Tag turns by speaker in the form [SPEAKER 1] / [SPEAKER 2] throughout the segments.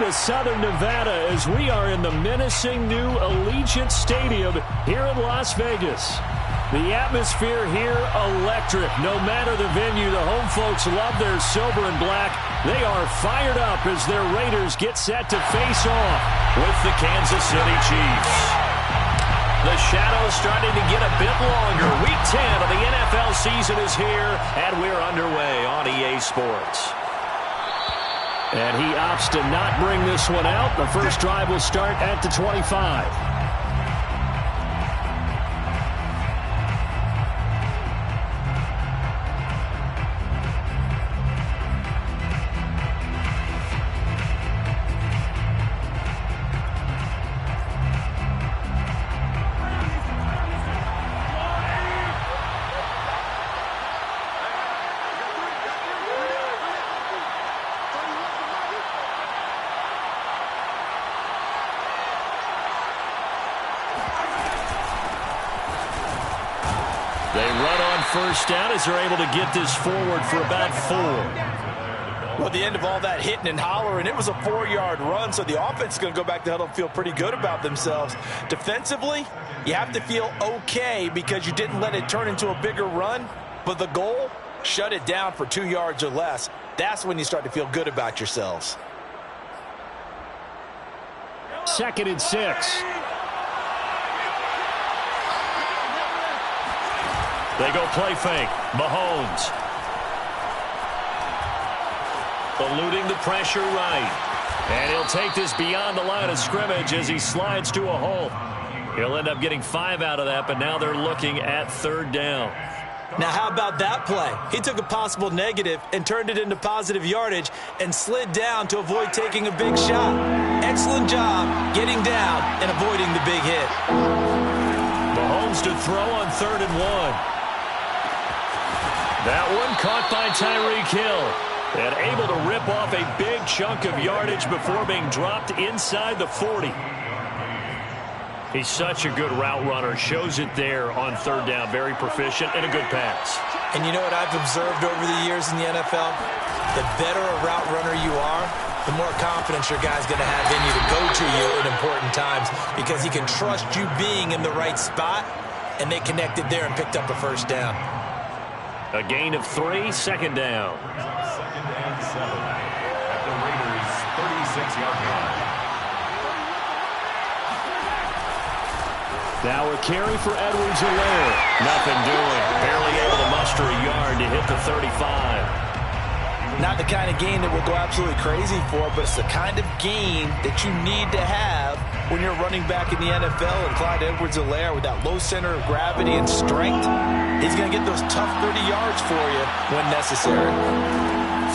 [SPEAKER 1] to Southern Nevada as we are in the menacing new Allegiant Stadium here in Las Vegas. The atmosphere here, electric. No matter the venue, the home folks love their silver and black. They are fired up as their Raiders get set to face off with the Kansas City Chiefs. The shadow's starting to get a bit longer. Week 10 of the NFL season is here, and we're underway on EA Sports. And he opts to not bring this one out. The first drive will start at the 25. They run on first down as they're able to get this forward for about 4.
[SPEAKER 2] Well, at the end of all that hitting and hollering, it was a 4-yard run, so the offense is going to go back to huddle and feel pretty good about themselves. Defensively, you have to feel okay because you didn't let it turn into a bigger run, but the goal, shut it down for 2 yards or less. That's when you start to feel good about yourselves.
[SPEAKER 1] 2nd and 6. They go play fake. Mahomes. Eluding the pressure right. And he'll take this beyond the line of scrimmage as he slides to a hole. He'll end up getting 5 out of that, but now they're looking at 3rd down.
[SPEAKER 2] Now, how about that play? He took a possible negative and turned it into positive yardage and slid down to avoid taking a big shot. Excellent job getting down and avoiding the big hit.
[SPEAKER 1] Mahomes to throw on 3rd and 1. That one caught by Tyreek Hill and able to rip off a big chunk of yardage before being dropped inside the 40. He's such a good route runner. Shows it there on 3rd down. Very proficient and a good pass.
[SPEAKER 2] And you know what I've observed over the years in the NFL? The better a route runner you are, the more confidence your guy's going to have in you to go to you at important times because he can trust you being in the right spot, and they connected there and picked up a 1st down.
[SPEAKER 1] A gain of 3, 2nd down.
[SPEAKER 3] 2nd and 7 at the Raiders' 36-yard line.
[SPEAKER 1] Now a carry for Edwards-Helaire. Nothing doing. Barely able to muster a yard to hit the 35.
[SPEAKER 2] Not the kind of game that we'll go absolutely crazy for, but it's the kind of game that you need to have when you're running back in the NFL. And Clyde Edwards-Helaire, with that low center of gravity and strength, he's going to get those tough 30 yards for you when necessary.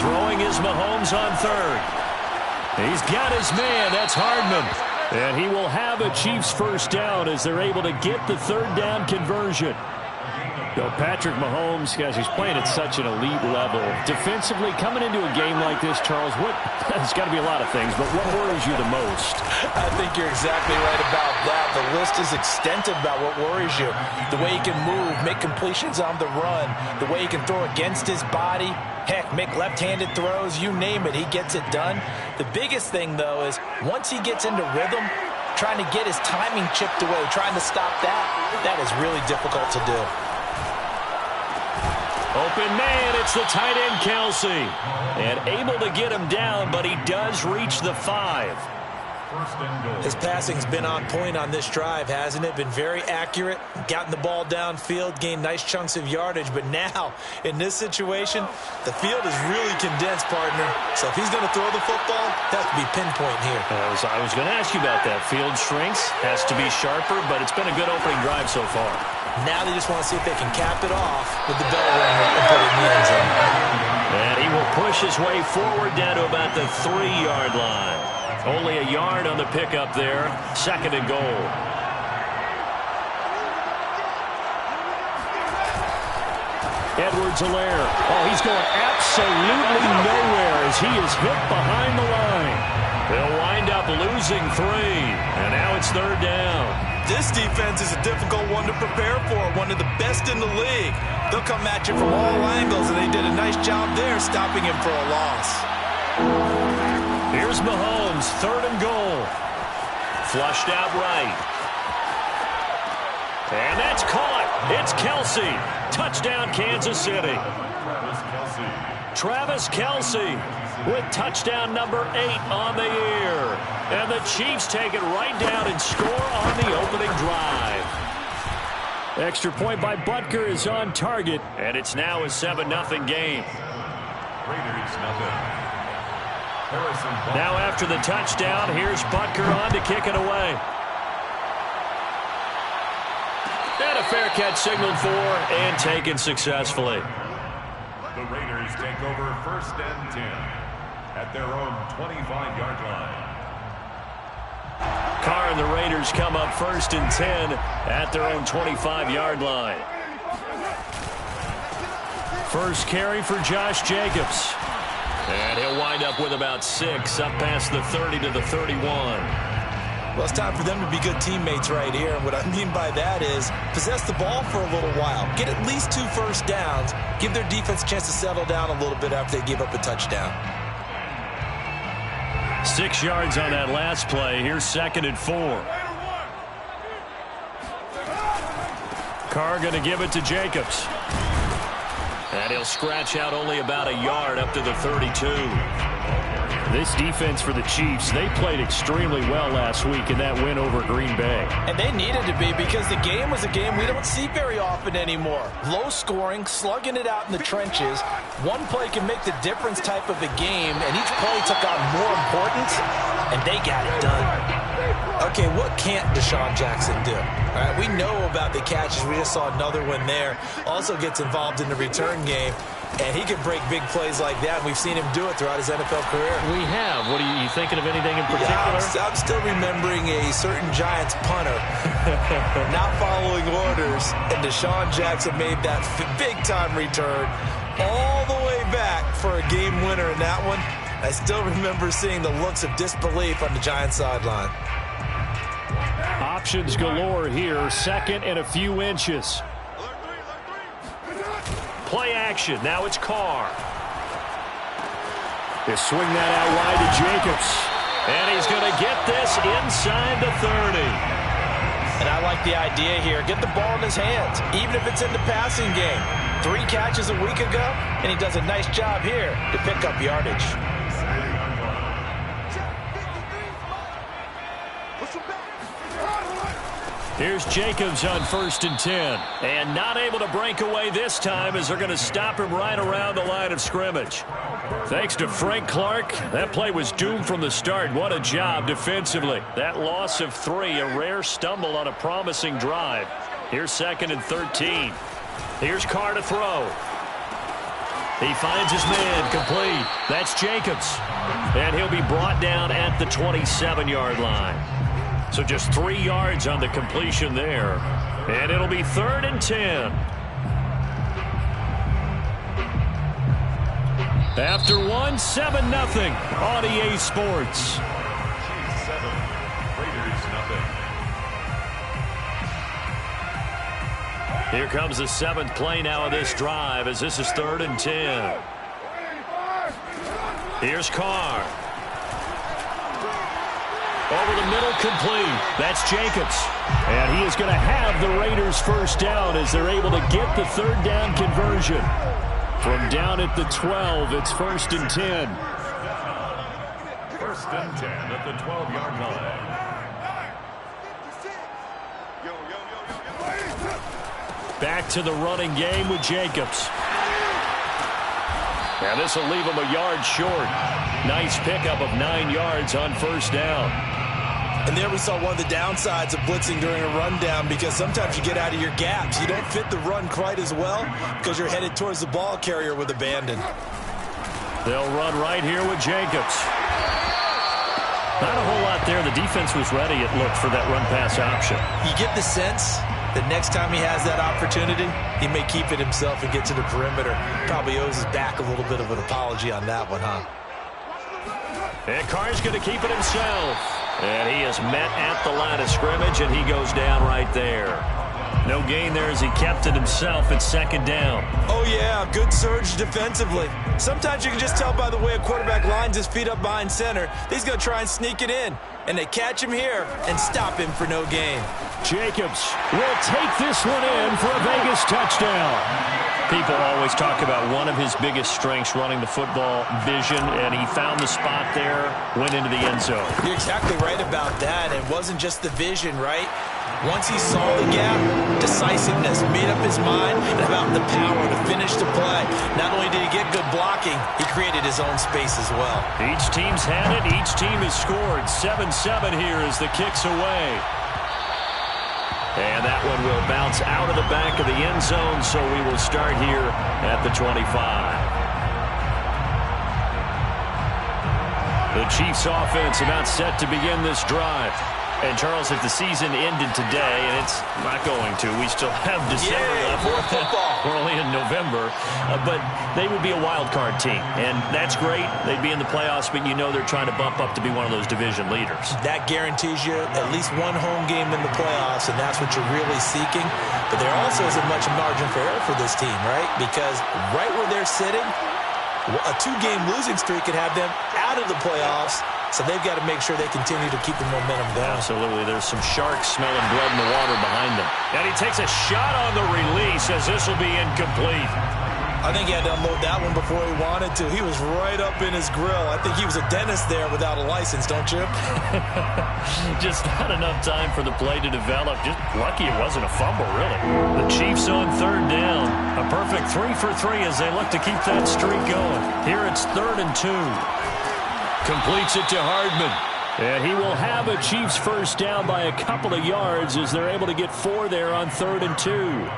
[SPEAKER 1] Throwing is Mahomes on 3rd. He's got his man. That's Hardman. And he will have a Chiefs 1st down as they're able to get the 3rd down conversion. Patrick Mahomes, guys, he's playing at such an elite level. Defensively, coming into a game like this, Charles, it's got to be a lot of things, but what worries you the most?
[SPEAKER 2] I think you're exactly right about that. The list is extensive about what worries you. The way he can move, make completions on the run, the way he can throw against his body, heck, make left-handed throws, you name it, he gets it done. The biggest thing, though, is once he gets into rhythm, trying to get his timing chipped away, trying to stop that is really difficult to do.
[SPEAKER 1] Open man, it's the tight end, Kelsey. And able to get him down, but he does reach the 5.
[SPEAKER 2] His passing's been on point on this drive, hasn't it? Been very accurate, gotten the ball downfield, gained nice chunks of yardage. But now, in this situation, the field is really condensed, partner. So if he's going to throw the football, that has to be pinpoint here.
[SPEAKER 1] I was going to ask you about that. Field shrinks, has to be sharper, but it's been a good opening drive so far.
[SPEAKER 2] Now they just want to see if they can cap it off with the bell ringer and put it in the end zone.
[SPEAKER 1] And he will push his way forward down to about the 3-yard line. Only a yard on the pickup there. 2nd and goal. Edwards-Helaire. Oh, he's going absolutely nowhere as he is hit behind the line. They'll wind up losing 3. And now it's 3rd down.
[SPEAKER 2] This defense is a difficult one to prepare for, one of the best in the league. They'll come at you from all angles, and they did a nice job there stopping him for a loss.
[SPEAKER 1] Here Here's Mahomes, 3rd and goal. Flushed out right. And that's caught. It's Kelce. Touchdown, Kansas City. Travis Kelce with touchdown number 8 on the year. And the Chiefs take it right down and score on the opening drive. Extra point by Butker is on target, and it's now a 7-0 game.
[SPEAKER 3] Raiders nothing.
[SPEAKER 1] Now after the touchdown, here's Butker on to kick it away. And a fair catch signaled for and taken successfully.
[SPEAKER 3] The Raiders take over 1st and 10 at their own 25-yard line.
[SPEAKER 1] Carr and the Raiders come up 1st and 10 at their own 25-yard line. First carry for Josh Jacobs. And he'll wind up with about 6 up past the 30 to the 31.
[SPEAKER 2] Well, it's time for them to be good teammates right here. And what I mean by that is possess the ball for a little while. Get at least 2 first downs. Give their defense a chance to settle down a little bit after they give up a touchdown.
[SPEAKER 1] 6 yards on that last play. Here's 2nd and 4. Carr going to give it to Jacobs. And he'll scratch out only about a yard up to the 32. This defense for the Chiefs, they played extremely well last week in that win over Green Bay.
[SPEAKER 2] And they needed to be, because the game was a game we don't see very often anymore. Low scoring, slugging it out in the trenches. One play can make the difference type of a game, and each play took on more importance, and they got it done. Okay, what can't Deshaun Jackson do? All right, we know about the catches. We just saw another one there. Also gets involved in the return game. And he can break big plays like that. And we've seen him do it throughout his NFL career.
[SPEAKER 1] We have. What are you thinking of anything in particular?
[SPEAKER 2] Yeah, I'm still remembering a certain Giants punter not following orders. And Deshaun Jackson made that big-time return all the way back for a game winner in that one. I still remember seeing the looks of disbelief on the Giants sideline.
[SPEAKER 1] Options galore here. 2nd and a few inches. Play action. Now it's Carr. They swing that out wide to Jacobs. And he's going to get this inside the 30.
[SPEAKER 2] And I like the idea here. Get the ball in his hands, even if it's in the passing game. 3 catches a week ago, and he does a nice job here to pick up yardage.
[SPEAKER 1] Here's Jacobs on 1st and 10. And not able to break away this time as they're going to stop him right around the line of scrimmage. Thanks to Frank Clark, that play was doomed from the start. What a job defensively. That loss of 3, a rare stumble on a promising drive. Here's 2nd and 13. Here's Carr to throw. He finds his man complete. That's Jacobs. And he'll be brought down at the 27-yard line. So just 3 yards on the completion there. And it'll be 3rd and 10. After 1, 7-0 on EA Sports.
[SPEAKER 3] Chiefs 7, Raiders nothing.
[SPEAKER 1] Here comes the 7th play now of this drive as this is 3rd and 10. Here's Carr. Over the middle, complete. That's Jacobs. And he is going to have the Raiders first down as they're able to get the 3rd down conversion. From down at the 12, it's 1st and 10.
[SPEAKER 3] 1st and 10 at the 12-yard line.
[SPEAKER 1] Back to the running game with Jacobs. And this will leave him a yard short. Nice pickup of 9 yards on 1st down.
[SPEAKER 2] And there we saw one of the downsides of blitzing during a rundown, because sometimes you get out of your gaps. You don't fit the run quite as well because you're headed towards the ball carrier with abandon.
[SPEAKER 1] They'll run right here with Jacobs. Not a whole lot there. The defense was ready, it looked, for that run-pass option.
[SPEAKER 2] You get the sense that next time he has that opportunity, he may keep it himself and get to the perimeter. Probably owes his back a little bit of an apology on that one, huh?
[SPEAKER 1] And Carr's going to keep it himself. And he is met at the line of scrimmage, and he goes down right there. No gain there as he kept it himself at second down.
[SPEAKER 2] Oh, yeah, good surge defensively. Sometimes you can just tell by the way a quarterback lines his feet up behind center. He's going to try and sneak it in. And they catch him here and stop him for no gain.
[SPEAKER 1] Jacobs will take this one in for a Vegas touchdown. People always talk about one of his biggest strengths running the football, vision, and he found the spot there, went into the end zone.
[SPEAKER 2] You're exactly right about that. It wasn't just the vision, right? Once he saw the gap, decisiveness, made up his mind, and about the power to finish the play. Not only did he get good blocking, he created his own space as well.
[SPEAKER 1] Each team's had it. Each team has scored. 7-7 here as the kick's away. And that one will bounce out of the back of the end zone, so we will start here at the 25. The Chiefs offense about set to begin this drive. And, Charles, if the season ended today, and it's not going to, we still have December left.
[SPEAKER 2] More football.
[SPEAKER 1] We're only in November. But they would be a wild card team. And that's great. They'd be in the playoffs, but you know they're trying to bump up to be one of those division leaders.
[SPEAKER 2] That guarantees you at least one home game in the playoffs, and that's what you're really seeking. But there also isn't much margin for error for this team, right? Because right where they're sitting, a 2-game losing streak could have them out of the playoffs. So they've got to make sure they continue to keep the momentum going.
[SPEAKER 1] Absolutely. There's some sharks smelling blood in the water behind them. And he takes a shot on the release as this will be incomplete.
[SPEAKER 2] I think he had to unload that one before he wanted to. He was right up in his grill. I think he was a dentist there without a license, don't you?
[SPEAKER 1] Just not enough time for the play to develop. Just lucky it wasn't a fumble, really. The Chiefs on third down. A perfect 3 for 3 as they look to keep that streak going. Here it's 3rd and 2. Completes it to Hardman. And he will have a Chiefs first down by a couple of yards as they're able to get 4 there on 3rd and 2.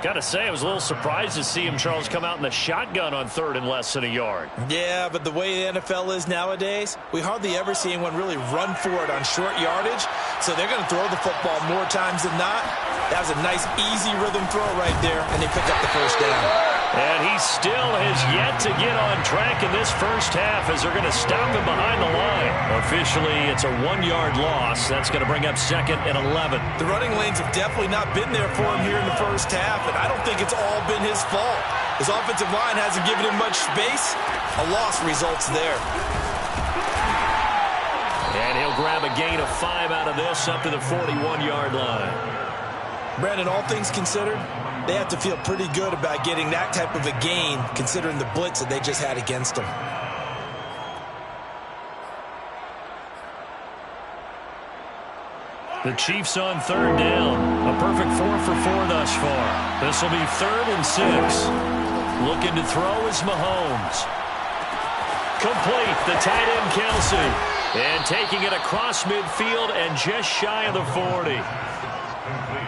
[SPEAKER 1] Got to say, I was a little surprised to see him, Charles, come out in the shotgun on 3rd and less than a yard.
[SPEAKER 2] Yeah, but the way the NFL is nowadays, we hardly ever see anyone really run for it on short yardage. So they're going to throw the football more times than not. That was a nice, easy rhythm throw right there, and they pick up the first down.
[SPEAKER 1] And he still has yet to get on track in this first half as they're going to stop him behind the line. Officially, it's a 1-yard loss. That's going to bring up 2nd and 11.
[SPEAKER 2] The running lanes have definitely not been there for him here in the first half, and I don't think it's all been his fault. His offensive line hasn't given him much space. A loss results there.
[SPEAKER 1] And he'll grab a gain of 5 out of this up to the 41-yard line.
[SPEAKER 2] Brandon, all things considered, they have to feel pretty good about getting that type of a gain considering the blitz that they just had against them.
[SPEAKER 1] The Chiefs on third down. A perfect 4 for 4 thus far. This will be 3rd and 6. Looking to throw is Mahomes. Complete, the tight end Kelsey. And taking it across midfield and just shy of the 40.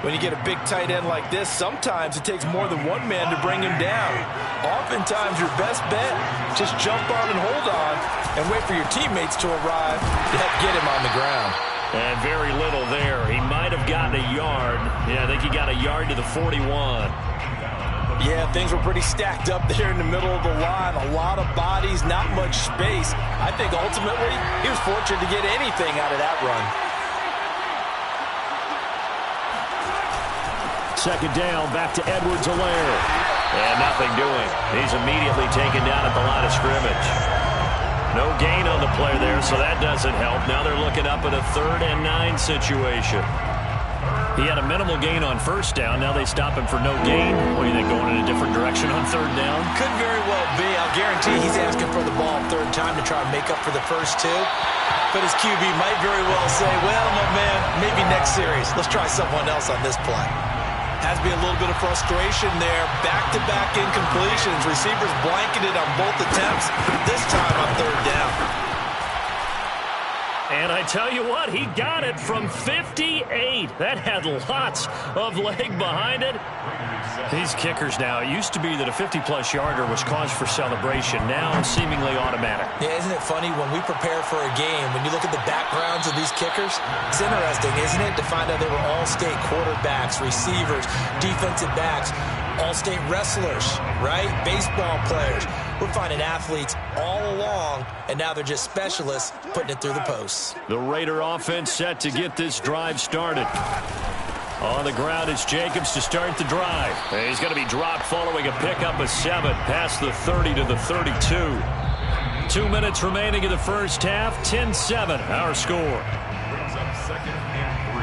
[SPEAKER 2] When you get a big tight end like this, sometimes it takes more than one man to bring him down. Oftentimes, your best bet, just jump on and hold on and wait for your teammates to arrive to help get him on the ground.
[SPEAKER 1] And very little there. He might have gotten a yard. Yeah, I think he got a yard to the 41.
[SPEAKER 2] Yeah, things were pretty stacked up there in the middle of the line. A lot of bodies, not much space. I think ultimately he was fortunate to get anything out of that run.
[SPEAKER 1] 2nd down, back to Edwards-Helaire. And nothing doing. He's immediately taken down at the line of scrimmage. No gain on the play there, so that doesn't help. Now they're looking up at a 3rd and 9 situation. He had a minimal gain on first down. Now they stop him for no gain. What do you think, going in a different direction on 3rd down?
[SPEAKER 2] Could very well be. I'll guarantee he's asking for the ball 3rd time to try and make up for the first 2. But his QB might very well say, well, my man, maybe next series. Let's try someone else on this play. Has to be a little bit of frustration there. Back-to-back incompletions. Receivers blanketed on both attempts, this time on 3rd down.
[SPEAKER 1] And I tell you what, he got it from 58. That had lots of leg behind it. These kickers now, it used to be that a 50-plus yarder was cause for celebration. Now seemingly automatic.
[SPEAKER 2] Yeah, isn't it funny when we prepare for a game, when you look at the backgrounds of these kickers, it's interesting, isn't it, to find out they were all-state quarterbacks, receivers, defensive backs, all-state wrestlers, right? Baseball players. We're finding athletes all along, and now they're just specialists putting it through the posts.
[SPEAKER 1] The Raider offense set to get this drive started. On the ground, it's Jacobs to start the drive. And he's going to be dropped following a pickup of 7 past the 30 to the 32. 2 minutes remaining in the first half. 10-7, our score.
[SPEAKER 3] Brings up 2nd and 3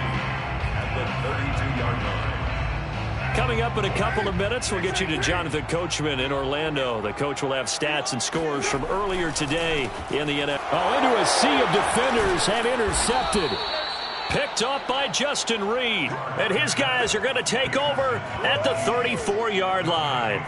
[SPEAKER 3] at the 32-yard line.
[SPEAKER 1] Coming up in a couple of minutes, we'll get you to Jonathan Coachman in Orlando. The coach will have stats and scores from earlier today in the NFL. Oh, into a sea of defenders and intercepted. Picked up by Justin Reed. And his guys are going to take over at the 34-yard line.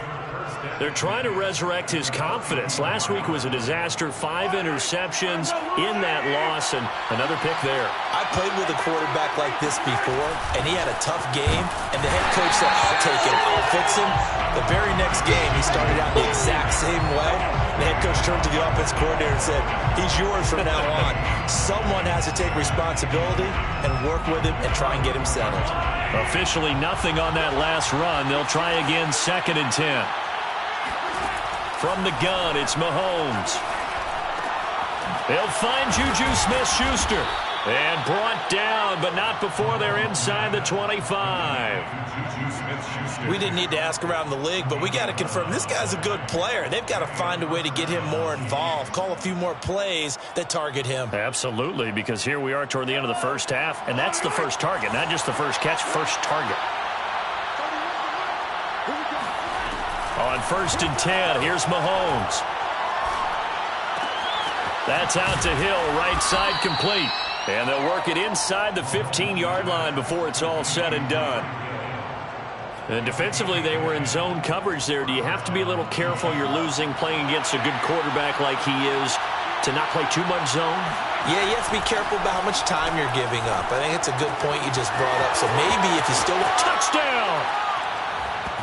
[SPEAKER 1] They're trying to resurrect his confidence. Last week was a disaster. 5 interceptions in that loss, and another pick there.
[SPEAKER 2] I played with a quarterback like this before, and he had a tough game, and the head coach said, I'll take him, I'll fix him. The very next game, he started out the exact same way. The head coach turned to the offense coordinator and said, he's yours from now on. Someone has to take responsibility and work with him and try and get him settled.
[SPEAKER 1] Officially nothing on that last run. They'll try again, 2nd and 10. From the gun, it's Mahomes. They'll find Juju Smith-Schuster. And brought down, but not before they're inside the 25.
[SPEAKER 2] We didn't need to ask around the league, but we got to confirm this guy's a good player. They've got to find a way to get him more involved, call a few more plays that target him.
[SPEAKER 1] Absolutely, because here we are toward the end of the first half, and that's the first target, not just the first catch, first target. On 1st and 10, here's Mahomes. That's out to Hill, right side complete. And they'll work it inside the 15-yard line before it's all said and done. And defensively, they were in zone coverage there. Do you have to be a little careful? You're losing playing against a good quarterback like he is to not play too much zone?
[SPEAKER 2] Yeah, you have to be careful about how much time you're giving up. I think it's a good point you just brought up. So maybe if you still...
[SPEAKER 1] Touchdown!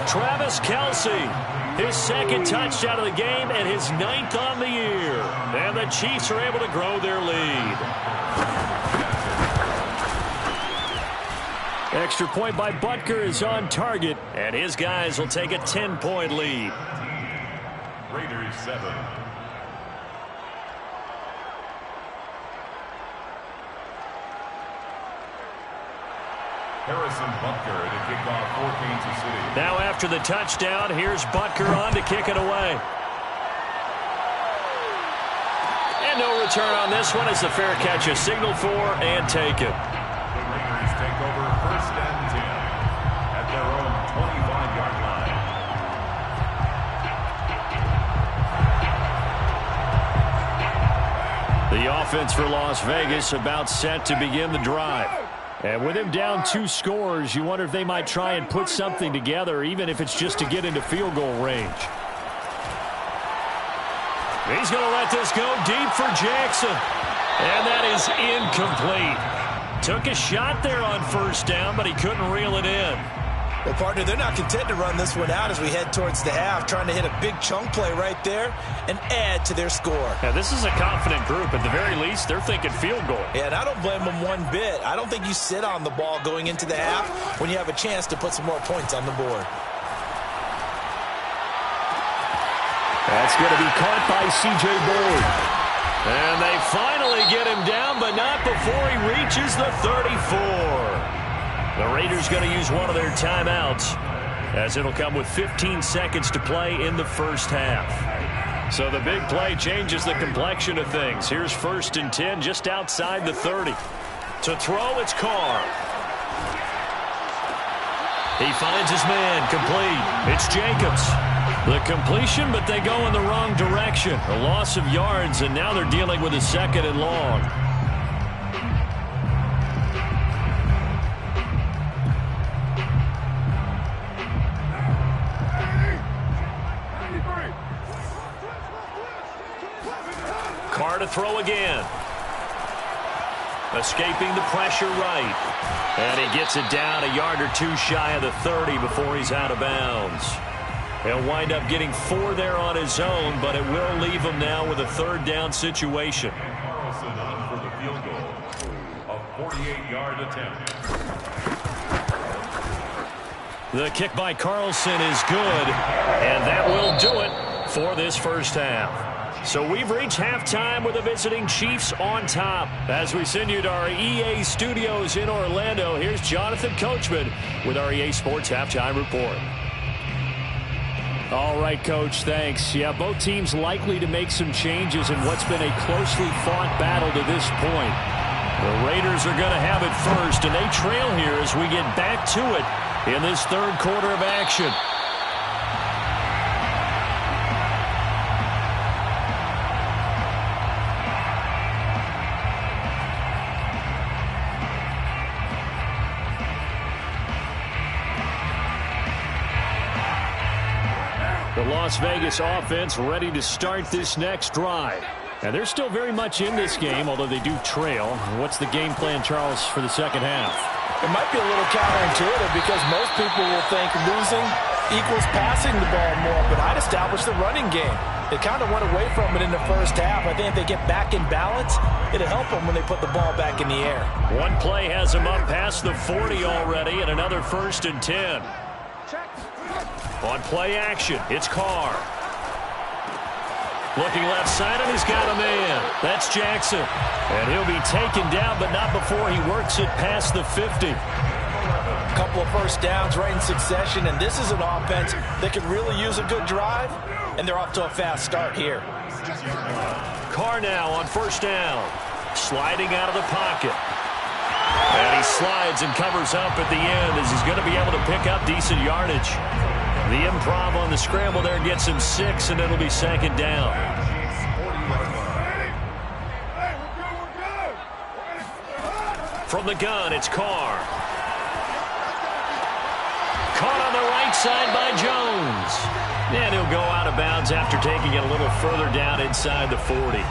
[SPEAKER 1] Travis Kelce, his 2nd touchdown of the game and his 9th on the year. And the Chiefs are able to grow their lead. Extra point by Butker is on target, and his guys will take a 10-point lead.
[SPEAKER 3] Raiders 7. Harrison Butker to kick off for Kansas City.
[SPEAKER 1] Now after the touchdown, here's Butker on to kick it away. And no return on this one as the fair catch is signaled for and taken.
[SPEAKER 3] The Raiders take over 1st and 10 at their own 25-yard line.
[SPEAKER 1] The offense for Las Vegas about set to begin the drive. And with him down 2 scores, you wonder if they might try and put something together, even if it's just to get into field goal range. He's going to let this go deep for Jackson. And that is incomplete. Took a shot there on 1st down, but he couldn't reel it in.
[SPEAKER 2] Well, partner, they're not content to run this one out as we head towards the half, trying to hit a big chunk play right there and add to their score.
[SPEAKER 1] Now, this is a confident group. At the very least, they're thinking field goal.
[SPEAKER 2] Yeah, and I don't blame them one bit. I don't think you sit on the ball going into the half when you have a chance to put some more points on the board.
[SPEAKER 1] That's going to be caught by C.J. Board. And they finally get him down, but not before he reaches the 34. The Raiders going to use one of their timeouts as it'll come with 15 seconds to play in the first half. So the big play changes the complexion of things. Here's 1st and 10 just outside the 30. To throw, it's Carr. He finds his man, complete. It's Jacobs. The completion, but they go in the wrong direction. A loss of yards, and now they're dealing with a 2nd and long. Carr to throw again. Escaping the pressure right. And he gets it down a yard or 2 shy of the 30 before he's out of bounds. He'll wind up getting 4 there on his own, but it will leave him now with a 3rd down situation.
[SPEAKER 3] Carlson on for the field goal. A 48-yard attempt.
[SPEAKER 1] The kick by Carlson is good, and that will do it for this first half. So we've reached halftime with the visiting Chiefs on top. As we send you to our EA studios in Orlando, here's Jonathan Coachman with our EA Sports Halftime Report. All right, Coach, thanks. Yeah, both teams likely to make some changes in what's been a closely fought battle to this point. The Raiders are going to have it first, and they trail here as we get back to it in this third quarter of action. The Las Vegas offense ready to start this next drive. And they're still very much in this game, although they do trail. What's the game plan, Charles, for the second half?
[SPEAKER 2] It might be a little counterintuitive because most people will think losing equals passing the ball more, but I'd establish the running game. They kind of went away from it in the first half. I think if they get back in balance, it'll help them when they put the ball back in the air.
[SPEAKER 1] One play has them up past the 40 already, and another 1st and 10. On play action, it's Carr. Looking left side, and he's got a man. That's Jackson. And he'll be taken down, but not before he works it past the 50.
[SPEAKER 2] A couple of first downs right in succession, and this is an offense that could really use a good drive, and they're off to a fast start here.
[SPEAKER 1] Carr now on 1st down. Sliding out of the pocket. And he slides and covers up at the end as he's going to be able to pick up decent yardage. The improv on the scramble there gets him 6, and it'll be 2nd down. From the gun, it's Carr. Caught on the right side by Jones. And he'll go out of bounds after taking it a little further down inside the 40.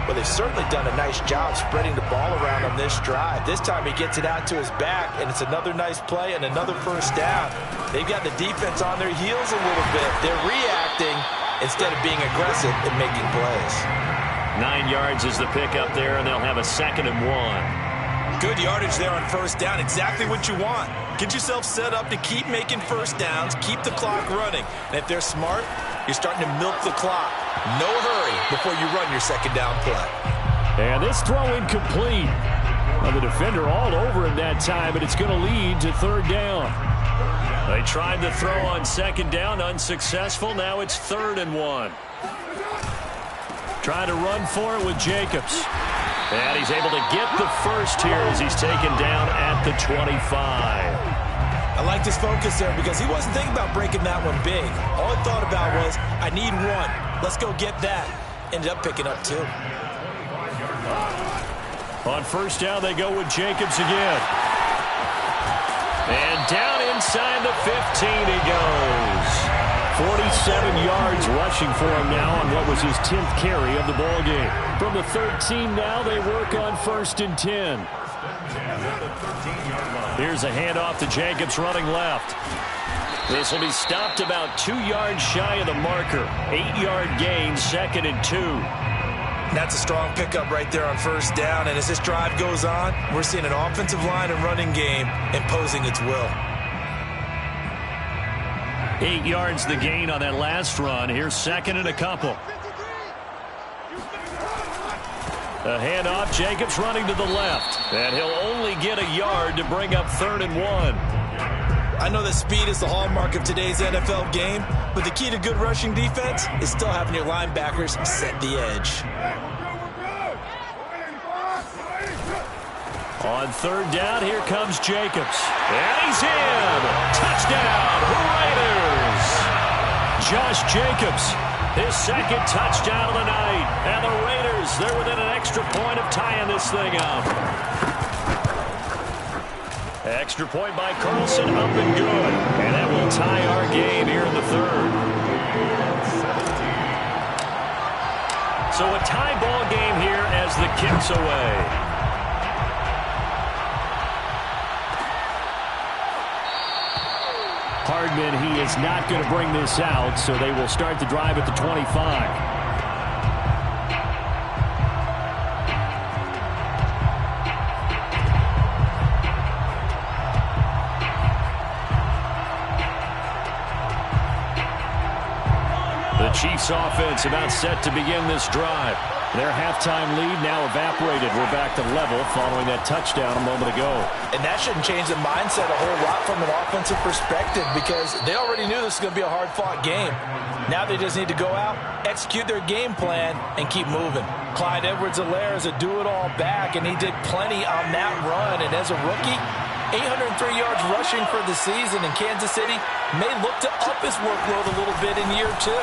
[SPEAKER 2] Well, they've certainly done a nice job spreading the ball around on this drive. This time he gets it out to his back, and it's another nice play and another 1st down. They've got the defense on their heels a little bit. They're reacting instead of being aggressive and making plays.
[SPEAKER 1] 9 yards is the pickup there, and they'll have a 2nd and 1.
[SPEAKER 2] Good yardage there on 1st down. Exactly what you want. Get yourself set up to keep making 1st downs, keep the clock running. And if they're smart, you're starting to milk the clock. No hurry before you run your 2nd down play.
[SPEAKER 1] And this throw incomplete. Well, the defender all over him that time, but it's going to lead to 3rd down. They tried the throw on 2nd down, unsuccessful. Now it's 3rd and 1. Trying to run for it with Jacobs. And he's able to get the first here as he's taken down at the 25.
[SPEAKER 2] I liked his focus there because he wasn't thinking about breaking that one big. All he thought about was, I need one. Let's go get that. Ended up picking up 2.
[SPEAKER 1] On 1st down, they go with Jacobs again. And down inside the 15 he goes. 47 yards rushing for him now on what was his 10th carry of the ball game. From the 13 now, they work on 1st and 10. Here's a handoff to Jacobs running left. This will be stopped about 2 yards shy of the marker. 8-yard gain, 2nd and 2.
[SPEAKER 2] That's a strong pickup right there on 1st down. And as this drive goes on, we're seeing an offensive line and running game imposing its will.
[SPEAKER 1] 8 yards the gain on that last run. Here's 2nd and a couple. A handoff, Jacobs running to the left. And he'll only get a yard to bring up 3rd and 1.
[SPEAKER 2] I know that speed is the hallmark of today's NFL game, but the key to good rushing defense is still having your linebackers set the edge.
[SPEAKER 1] On 3rd down, here comes Jacobs. And he's in! Touchdown, Raiders! Josh Jacobs, his 2nd touchdown of the night. And the Raiders, they're within an extra point of tying this thing up. Extra point by Carlson, up and good. And that will tie our game here in the 3rd. So a tie ball game here as the kick's away. Hardman, he is not going to bring this out, so they will start the drive at the 25. The Chiefs offense about set to begin this drive. Their halftime lead now evaporated. We're back to level following that touchdown a moment ago.
[SPEAKER 2] And that shouldn't change the mindset a whole lot from an offensive perspective because they already knew this was going to be a hard-fought game. Now they just need to go out, execute their game plan, and keep moving. Clyde Edwards-Helaire is a do-it-all back, and he did plenty on that run. And as a rookie, 803 yards rushing for the season in Kansas City may look to up his workload a little bit in year 2.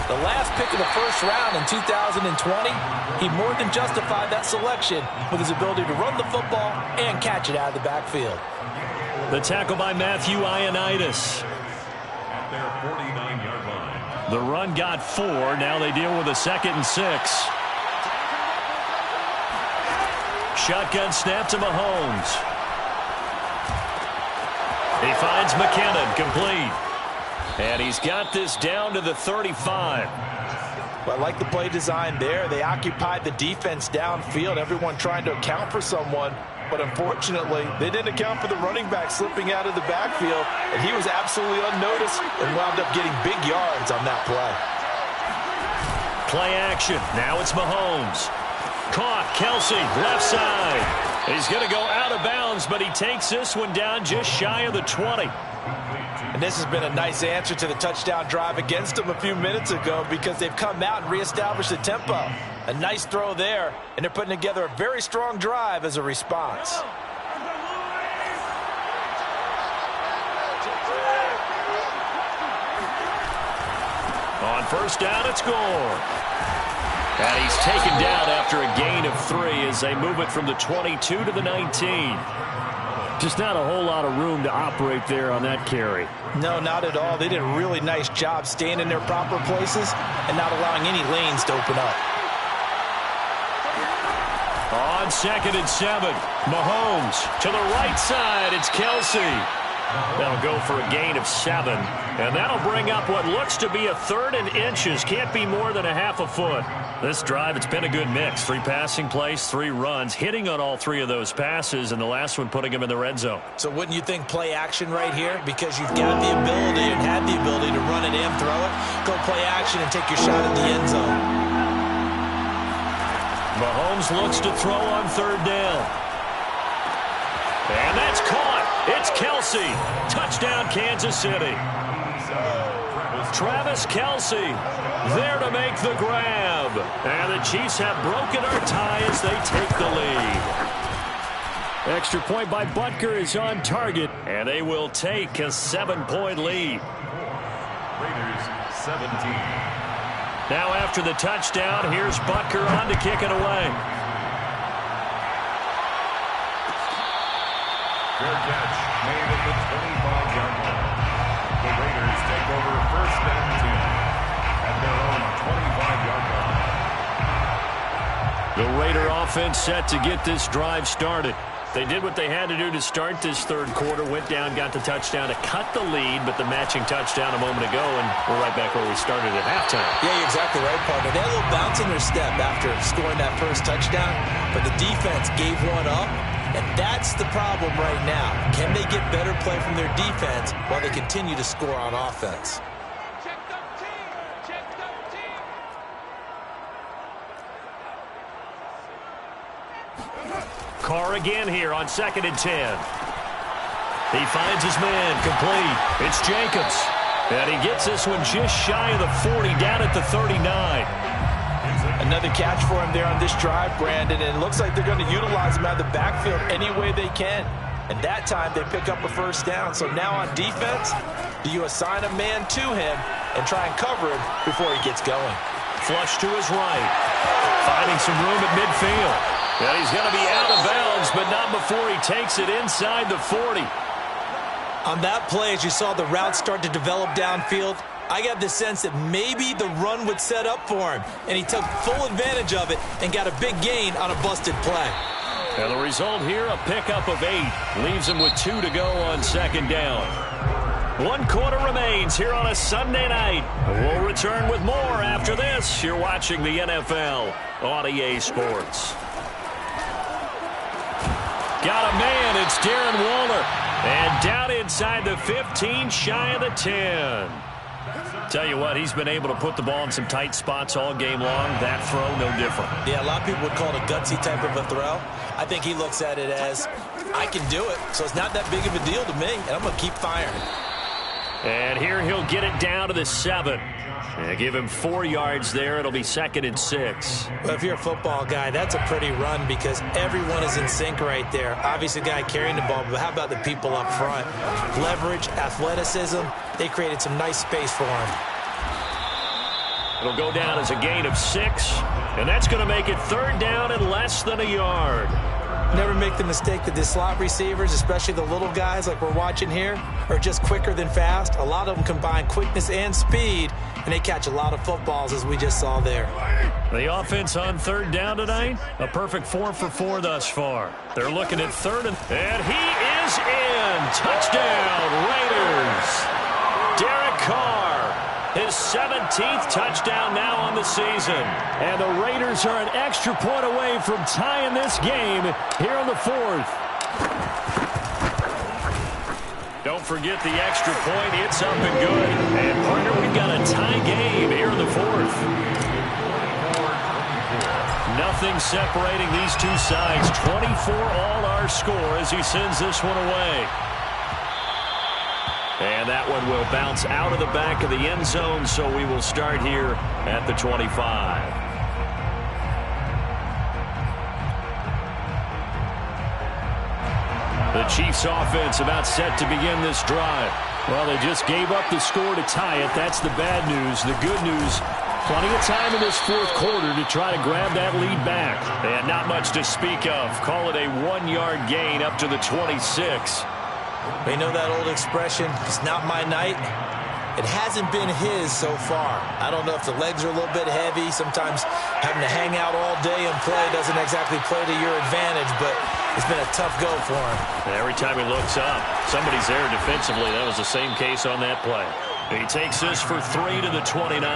[SPEAKER 2] The last pick of the first round in 2020, he more than justified that selection with his ability to run the football and catch it out of the backfield.
[SPEAKER 1] The tackle by Matthew Ioannidis.
[SPEAKER 3] At their 49-yard line.
[SPEAKER 1] The run got 4. Now they deal with a 2nd and 6. Shotgun snap to Mahomes. He finds McKinnon, complete. And he's got this down to the 35.
[SPEAKER 2] Well, I like the play design there. They occupied the defense downfield, everyone trying to account for someone. But unfortunately, they didn't account for the running back slipping out of the backfield. And he was absolutely unnoticed and wound up getting big yards on that play.
[SPEAKER 1] Play action. Now it's Mahomes. Caught. Kelce, left side. He's going to go out of bounds, but he takes this one down just shy of the 20.
[SPEAKER 2] And this has been a nice answer to the touchdown drive against them a few minutes ago because they've come out and reestablished the tempo. A nice throw there, and they're putting together a very strong drive as a response.
[SPEAKER 1] On first down, it's Gore. And he's taken down after a gain of 3 as they move it from the 22 to the 19. Just not a whole lot of room to operate there on that carry.
[SPEAKER 2] No, not at all. They did a really nice job staying in their proper places and not allowing any lanes to open up.
[SPEAKER 1] On 2nd and 7, Mahomes to the right side. It's Kelce. That'll go for a gain of 7. And that'll bring up what looks to be a 3rd and inches. Can't be more than a half a foot. This drive, it's been a good mix. 3 passing plays, 3 runs, hitting on all 3 of those passes, and the last one putting him in the red zone.
[SPEAKER 2] So wouldn't you think play action right here? Because you've got the ability and had the ability to run it and throw it. Go play action and take your shot at the end zone.
[SPEAKER 1] Mahomes looks to throw on 3rd down. And that's caught. It's Kelce. Touchdown, Kansas City. Travis Kelce there to make the grab. And the Chiefs have broken our tie as they take the lead. Extra point by Butker is on target, and they will take a 7-point lead.
[SPEAKER 3] Raiders 17.
[SPEAKER 1] Now after the touchdown, here's Butker on to kick it away.
[SPEAKER 3] Fair catch made at the 25-yard line. The Raiders take over first and 10 at their own 25-yard line.
[SPEAKER 1] The Raider offense set to get this drive started. They did what they had to do to start this 3rd quarter, went down, got the touchdown to cut the lead, but the matching touchdown a moment ago, and we're right back where we started at halftime.
[SPEAKER 2] Yeah, you're exactly right, partner. They had a little bounce in their step after scoring that first touchdown, but the defense gave one up. And that's the problem right now. Can they get better play from their defense while they continue to score on offense?
[SPEAKER 1] Carr again here on 2nd and 10. He finds his man, complete. It's Jacobs. And he gets this one just shy of the 40, down at the 39.
[SPEAKER 2] Another catch for him there on this drive, Brandon, and it looks like they're going to utilize him out of the backfield any way they can. And that time they pick up a first down. So now on defense, do you assign a man to him and try and cover him before he gets going?
[SPEAKER 1] Flush to his right. Finding some room at midfield. And he's going to be out of bounds, but not before he takes it inside the 40.
[SPEAKER 2] On that play, as you saw the route start to develop downfield, I got the sense that maybe the run would set up for him, and he took full advantage of it and got a big gain on a busted play.
[SPEAKER 1] And the result here, a pickup of 8. Leaves him with 2 to go on 2nd down. 1 quarter remains here on a Sunday night. We'll return with more after this. You're watching the NFL on EA Sports. Got a man, it's Darren Waller. And down inside the 15, shy of the 10. Tell you what, he's been able to put the ball in some tight spots all game long. That throw, no different.
[SPEAKER 2] Yeah, a lot of people would call it a gutsy type of a throw. I think he looks at it as, I can do it, so it's not that big of a deal to me, and I'm going to keep firing.
[SPEAKER 1] And here he'll get it down to the 7. Yeah, give him 4 yards there. It'll be 2nd and 6.
[SPEAKER 2] Well, if you're a football guy, that's a pretty run because everyone is in sync right there. Obviously, the guy carrying the ball, but how about the people up front? Leverage, athleticism, they created some nice space for him.
[SPEAKER 1] It'll go down as a gain of 6, and that's going to make it 3rd down and less than a yard.
[SPEAKER 2] Never make the mistake that the slot receivers, especially the little guys like we're watching here, are just quicker than fast. A lot of them combine quickness and speed, and they catch a lot of footballs, as we just saw there.
[SPEAKER 1] The offense on 3rd down tonight, a perfect 4 for 4 thus far. They're looking at 3rd, and he is in. Touchdown, Raiders. Derek Carr, his 17th touchdown now on the season. And the Raiders are an extra point away from tying this game here in the 4th. Don't forget the extra point. It's up and good. And, partner, we've got a tie game here in the 4th. Nothing separating these two sides. 24 all our score as he sends this one away. And that one will bounce out of the back of the end zone, so we will start here at the 25. The Chiefs offense about set to begin this drive. Well, they just gave up the score to tie it. That's the bad news. The good news, plenty of time in this 4th quarter to try to grab that lead back. And not much to speak of. Call it a 1-yard gain up to the 26.
[SPEAKER 2] We know that old expression, it's not my night. It hasn't been his so far. I don't know if the legs are a little bit heavy. Sometimes having to hang out all day and play doesn't exactly play to your advantage, but it's been a tough go for him.
[SPEAKER 1] And every time he looks up, somebody's there defensively. That was the same case on that play. He takes this for 3 to the 29.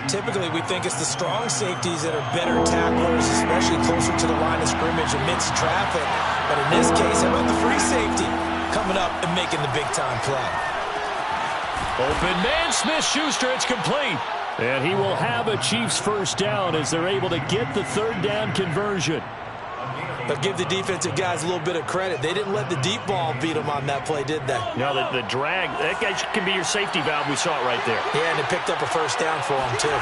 [SPEAKER 2] Typically, we think it's the strong safeties that are better tacklers, especially closer to the line of scrimmage amidst traffic. But in this case, how about the free safety coming up and making the big-time play?
[SPEAKER 1] Open man, Smith-Schuster, it's complete. And he will have a Chiefs first down as they're able to get the 3rd down conversion.
[SPEAKER 2] But give the defensive guys a little bit of credit. They didn't let the deep ball beat them on that play, did they?
[SPEAKER 1] No, the drag, that guy can be your safety valve. We saw it right there.
[SPEAKER 2] Yeah, and they picked up a first down for him, too.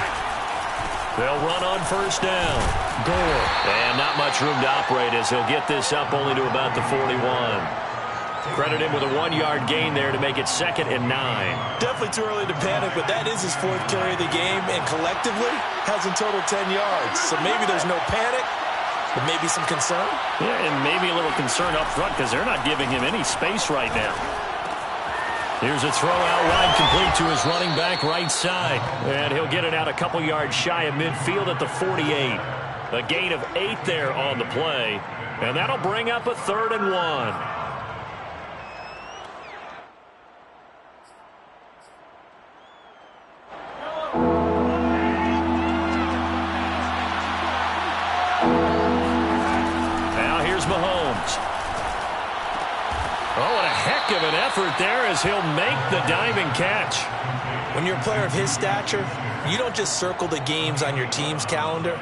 [SPEAKER 1] They'll run on first down. Gore. And not much room to operate as he'll get this up only to about the 41. Credit him with a 1-yard gain there to make it 2nd and 9.
[SPEAKER 2] Definitely too early to panic, but that is his 4th carry of the game, and collectively has in total 10 yards. So maybe there's no panic, but maybe some concern.
[SPEAKER 1] Yeah, and maybe a little concern up front because they're not giving him any space right now. Here's a throw out wide, complete to his running back right side. And he'll get it out a couple yards shy of midfield at the 48. A gain of 8 there on the play. And that'll bring up a 3rd and 1. Mahomes. Oh, what a heck of an effort there as he'll make the diving catch.
[SPEAKER 2] When you're a player of his stature, you don't just circle the games on your team's calendar.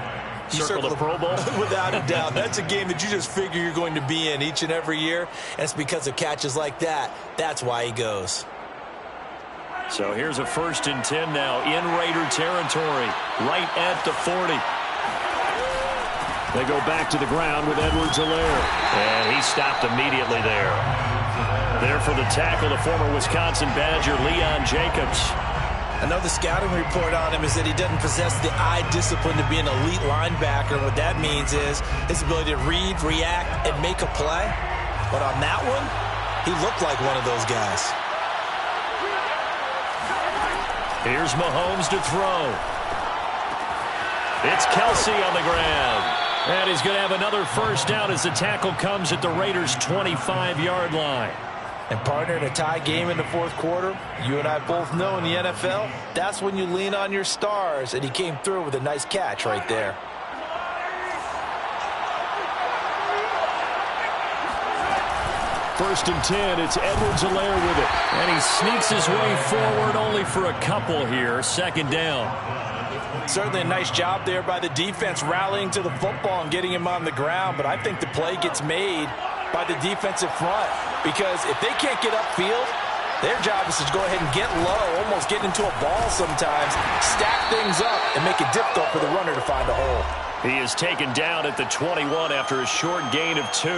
[SPEAKER 2] You
[SPEAKER 1] circle the Pro Bowl?
[SPEAKER 2] Without a doubt. That's a game that you just figure you're going to be in each and every year. And it's because of catches like that. That's why he goes.
[SPEAKER 1] So here's a 1st and 10 now in Raider territory, right at the 40. They go back to the ground with Edwards-Helaire. And he stopped immediately there. There for the tackle, the former Wisconsin Badger, Leon Jacobs.
[SPEAKER 2] I know the scouting report on him is that he doesn't possess the eye discipline to be an elite linebacker. What that means is his ability to read, react, and make a play. But on that one, he looked like one of those guys.
[SPEAKER 1] Here's Mahomes to throw. It's Kelsey on the ground. And he's going to have another first down as the tackle comes at the Raiders' 25-yard line.
[SPEAKER 2] And partner, in a tie game in the 4th quarter, you and I both know in the NFL, that's when you lean on your stars. And he came through with a nice catch right there.
[SPEAKER 1] First and 10, it's Edwards-Helaire with it.
[SPEAKER 4] And he sneaks his way forward only for a couple here. Second down.
[SPEAKER 2] Certainly a nice job there by the defense rallying to the football and getting him on the ground. But I think the play gets made by the defensive front, because if they can't get upfield, their job is to go ahead and get low, almost get into a ball sometimes, stack things up, and make it difficult for the runner to find a hole.
[SPEAKER 1] He is taken down at the 21 after a short gain of 2.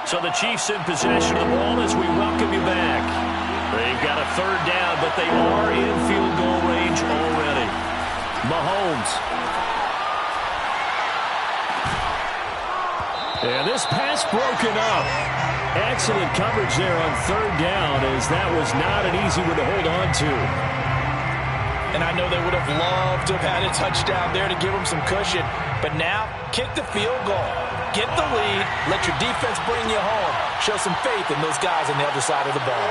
[SPEAKER 1] So the Chiefs in possession of the ball as we welcome you back. They've got a third down, but they are in field goal range already. Mahomes. And this pass broken up. Excellent coverage there on third down, as that was not an easy one to hold on to.
[SPEAKER 2] And I know they would have loved to have had a touchdown there to give them some cushion. But now, kick the field goal. Get the lead. Let your defense bring you home. Show some faith in those guys on the other side of the ball.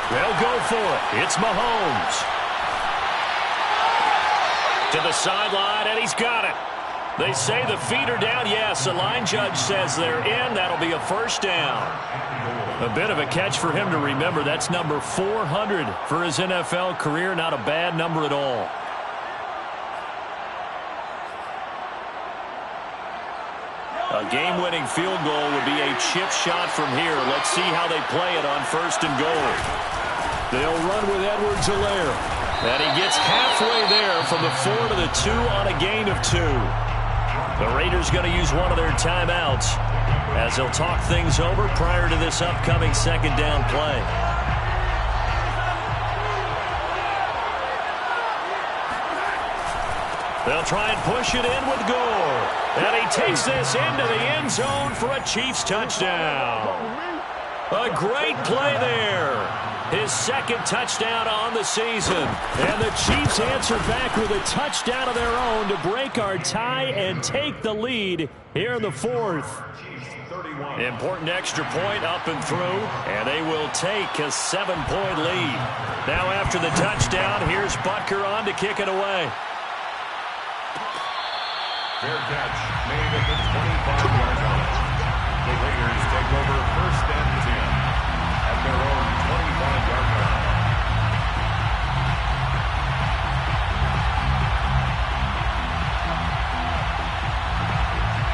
[SPEAKER 1] They'll go for it. It's Mahomes. To the sideline, and he's got it. They say the feet are down. Yes, the line judge says they're in. That'll be a first down. A bit of a catch for him to remember. That's number 400 for his NFL career. Not a bad number at all. A game-winning field goal would be a chip shot from here. Let's see how they play it on first and goal. They'll run with Edwards-Helaire. And he gets halfway there from the 4 to the 2 on a gain of 2. The Raiders going to use one of their timeouts as they'll talk things over prior to this upcoming second down play. They'll try and push it in with Gore. And he takes this into the end zone for a Chiefs touchdown. A great play there. His second touchdown on the season. And the Chiefs answer back with a touchdown of their own to break our tie and take the lead here in the fourth. Important extra point up and through, and they will take a 7-point lead. Now after the touchdown, here's Butker on to kick it away.
[SPEAKER 3] Fair catch made at the 25-yard line. The Raiders take over first and 10 at their own 25-yard line.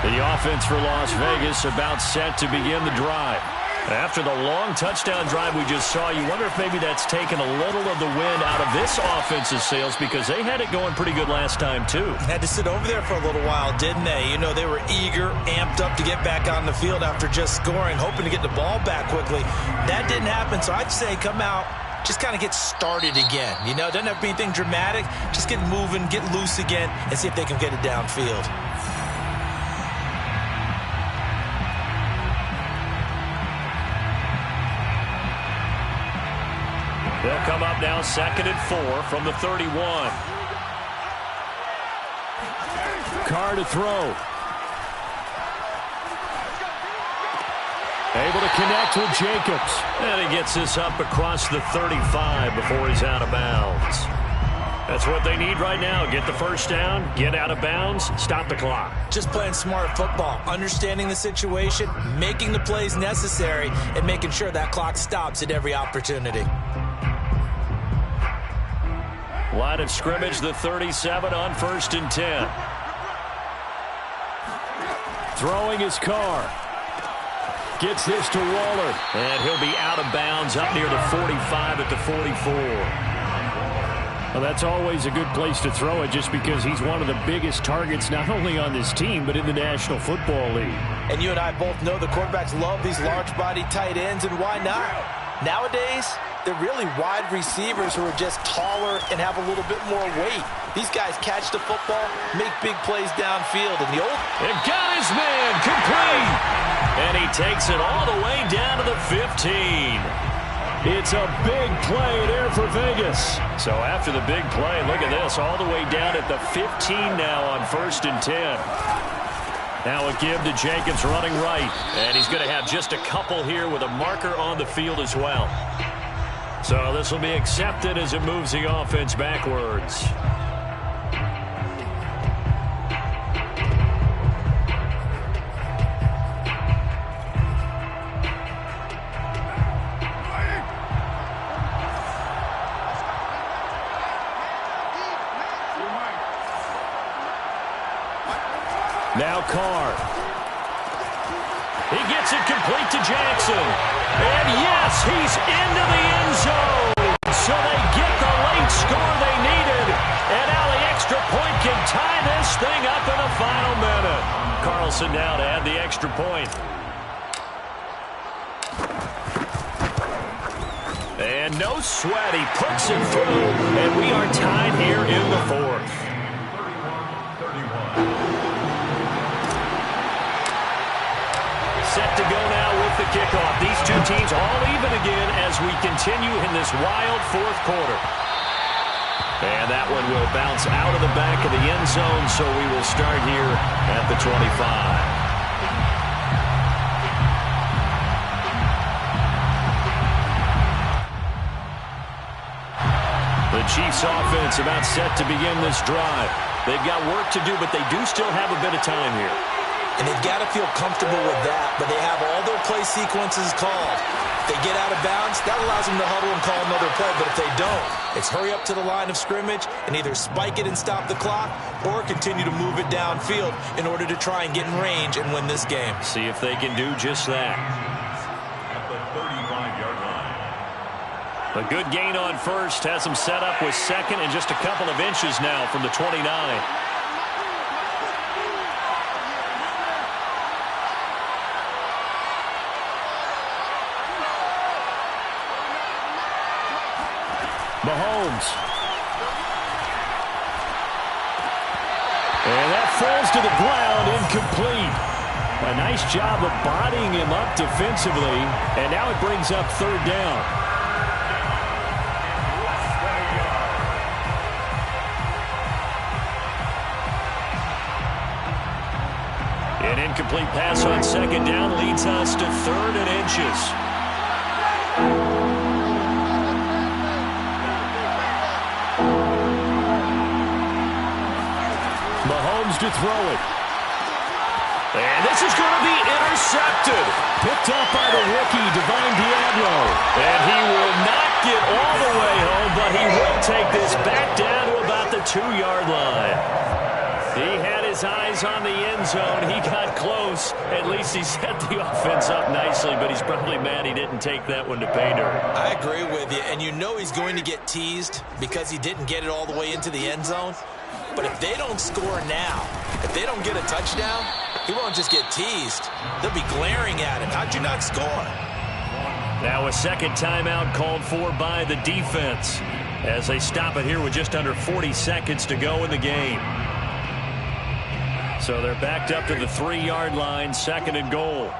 [SPEAKER 1] The offense for Las Vegas about set to begin the drive. After the long touchdown drive we just saw, you wonder if maybe that's taken a little of the wind out of this offense's sails, because they had it going pretty good last time too.
[SPEAKER 2] Had to sit over there for a little while, didn't they? You know, they were eager, amped up to get back on the field after just scoring, hoping to get the ball back quickly. That didn't happen, so I'd say come out, just kind of get started again. You know, doesn't have to be anything dramatic. Just get moving, get loose again, and see if they can get it downfield.
[SPEAKER 1] They'll come up now 2nd and 4 from the 31. Carr to throw. Able to connect with Jacobs. And he gets this up across the 35 before he's out of bounds. That's what they need right now. Get the first down, get out of bounds, stop the clock.
[SPEAKER 2] Just playing smart football, understanding the situation, making the plays necessary, and making sure that clock stops at every opportunity.
[SPEAKER 1] Line of scrimmage, the 37 on 1st and 10. Throwing his Carr. Gets this to Waller. And he'll be out of bounds up near the 45 at the 44. Well, that's always a good place to throw it, just because he's one of the biggest targets not only on this team but in the National Football League.
[SPEAKER 2] And you and I both know the quarterbacks love these large-body tight ends, and why not? Nowadays, they're really wide receivers who are just taller and have a little bit more weight. These guys catch the football, make big plays downfield. And
[SPEAKER 1] and got his man complete. And he takes it all the way down to the 15. It's a big play there for Vegas. So after the big play, look at this, all the way down at the 15 now on 1st and 10. Now a give to Jacobs running right. And he's going to have just a couple here with a marker on the field as well. So this will be accepted as it moves the offense backwards. Now Carr. He gets it complete to Jackson. And yes, he's into the end zone. So they get the late score they needed. And now the extra point can tie this thing up in the final minute. Carlson now to add the extra point. And no sweat. He puts it through. And we are tied here in the fourth. Set to go now with the kickoff. These two teams all even again as we continue in this wild fourth quarter. And that one will bounce out of the back of the end zone, so we will start here at the 25. The Chiefs offense about set to begin this drive. They've got work to do, but they do still have a bit of time here.
[SPEAKER 2] And they've got to feel comfortable with that, but they have all their play sequences called. If they get out of bounds, that allows them to huddle and call another play, but if they don't, it's hurry up to the line of scrimmage and either spike it and stop the clock or continue to move it downfield in order to try and get in range and win this game.
[SPEAKER 1] See if they can do just that.
[SPEAKER 3] At the 35-yard line.
[SPEAKER 1] A good gain on first has them set up with second and just a couple of inches now from the 29. Mahomes. And that falls to the ground, incomplete. A nice job of bodying him up defensively, and now it brings up third down. An incomplete pass on second down leads us to third and inches. Mahomes to throw it. And this is going to be intercepted. Picked up by the rookie, Divine Diablo. And he will not get all the way home, but he will take this back down to about the 2-yard line. He had his eyes on the end zone. He got close. At least he set the offense up nicely, but he's probably mad he didn't take that one to pay dirt.
[SPEAKER 2] I agree with you, and you know he's going to get teased because he didn't get it all the way into the end zone. But if they don't score now, if they don't get a touchdown, he won't just get teased. They'll be glaring at him. How'd you not score?
[SPEAKER 1] Now a second timeout called for by the defense as they stop it here with just under 40 seconds to go in the game. So they're backed up to the 3-yard line, second and goal.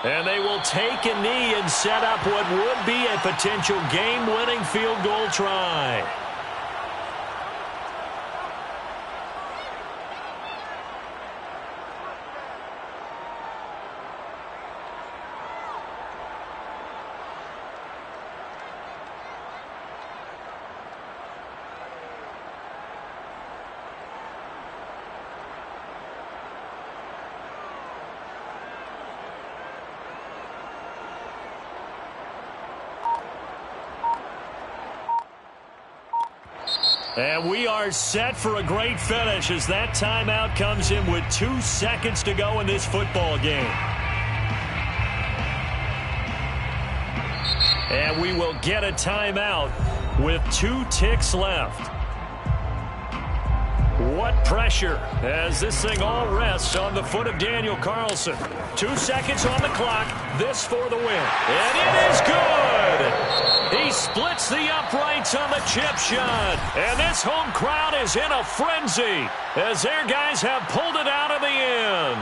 [SPEAKER 1] And they will take a knee and set up what would be a potential game-winning field goal try. And we are set for a great finish as that timeout comes in with 2 seconds to go in this football game. And we will get a timeout with 2 ticks left. What pressure as this thing all rests on the foot of Daniel Carlson. 2 seconds on the clock. This for the win. And it is good. He splits the uprights on the chip shot. And this home crowd is in a frenzy as their guys have pulled it out of the end.